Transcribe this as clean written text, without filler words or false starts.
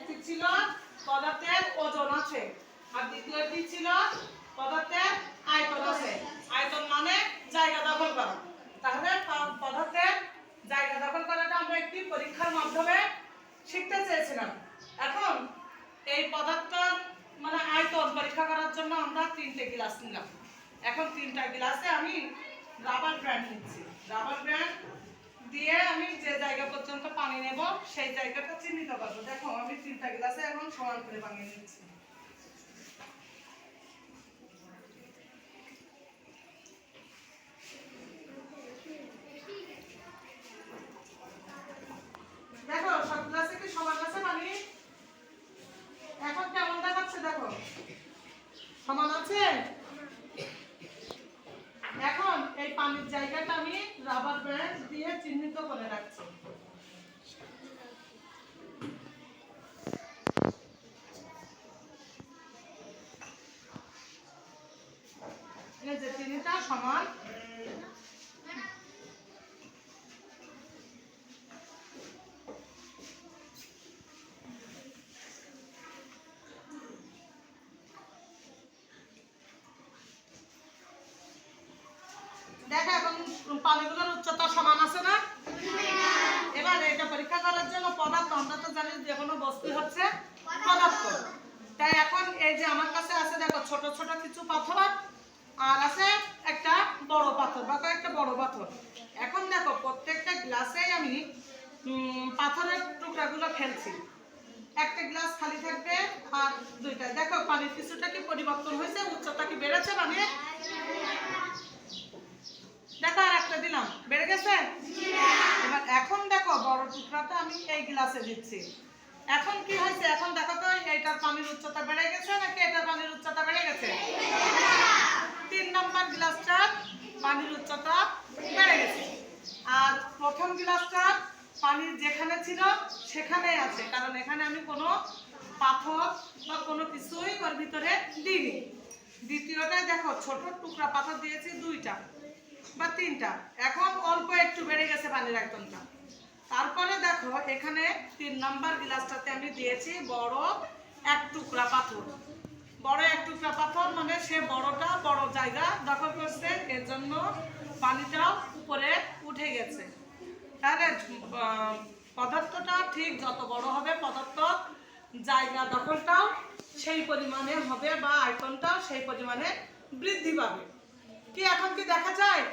একটি ছিল পদার্থের ওজন আছে, আর দ্বিতীয়টি ছিল পদার্থের আয়তন আছে। আয়তন মানে জায়গা দখল করা। তাহলে পদার্থের জায়গা দখল করাটা আমরা একটি পরীক্ষার মাধ্যমে শিখতে চেয়েছিলাম। এখন এই পদার্থ মানে আয়তন পরীক্ষা করার জন্য আমরা 3টে গ্লাস নিলাম। এখন 3টা গ্লাসে আমি রাবার ব্যান্ড নিচ্ছি। রাবার ব্যান্ড দিয়ে আমি যে জায়গা পর্যন্ত পানি নেব সেই জায়গাটা চিহ্নিত করবো। দেখো আমি 3টা গ্লাসে এখন সমান করে পানি নিচ্ছি। দেখো সব গ্লাসে কি সমান আছে পানি? এখন কেমন দেখাচ্ছে দেখো, সমান আছে। এখন এই পানির জায়গাটা আমি রাবার ব্যান্ড দিয়ে চিহ্নিত করে রাখছি। এই যে তিনটা সমান। দেখো এখন পানিগুলোর উচ্চতা সমান আছে না? এবার এটা পরীক্ষা করার জন্য পদার্থ, আমরা তো জানি যে কোনো বস্তু হচ্ছে পদার্থ। তাই এখন এই যে আমার কাছে আছে দেখো ছোট ছোট কিছু পাথর, আর আছে একটা বড় পাথর বা কয়েকটা বড় পাথর। এখন দেখো প্রত্যেকটা গ্লাসেই আমি পাথরের টুকরাগুলো ফেলছি। একটা গ্লাস খালি থাকবে আর দুইটা। দেখো পানির কিছুটা কি পরিবর্তন হয়েছে, উচ্চতা কি বেড়েছে মানে? দেখো আর একটা দিলাম, বেড়ে গেছে। এবার এখন দেখো বড় টুকরাটা আমি এই গ্লাসে দিচ্ছি। এখন কি হয়েছে? এখন দেখো তো এইটার পানির উচ্চতা বেড়ে গেছে নাকি এটার পানির উচ্চতা বেড়ে গেছে? 3 নম্বর গ্লাসটার পানির উচ্চতা বেড়ে গেছে। আর প্রথম গ্লাসটা পানির যেখানে ছিল সেখানেই আছে, কারণ এখানে আমি কোনো পাথর বা কোনো কিছুই ওর ভিতরে দিইনি। দ্বিতীয়টায় দেখো ছোট টুকরা পাথর দিয়েছি 2টা বা 3টা। এখন অল্প একটু বেড়ে গেছে পানির আয়তনটা। তারপরে দেখো এখানে 3 নম্বর গ্লাসটাতে আমি দিয়েছি বড় এক টুকরা পাথর। বড় এক টুকরা পাথর মানে সে বড়টা বড় জায়গা দখল করছে, এর জন্য পানিটাও উপরে উঠে গেছে। তাহলে পদার্থটা ঠিক যত বড় হবে পদার্থ জায়গা দখলটাও সেই পরিমাণে হবে বা আয়তনটাও সেই পরিমাণে বৃদ্ধি পাবে। কি এখন কি দেখা যায়?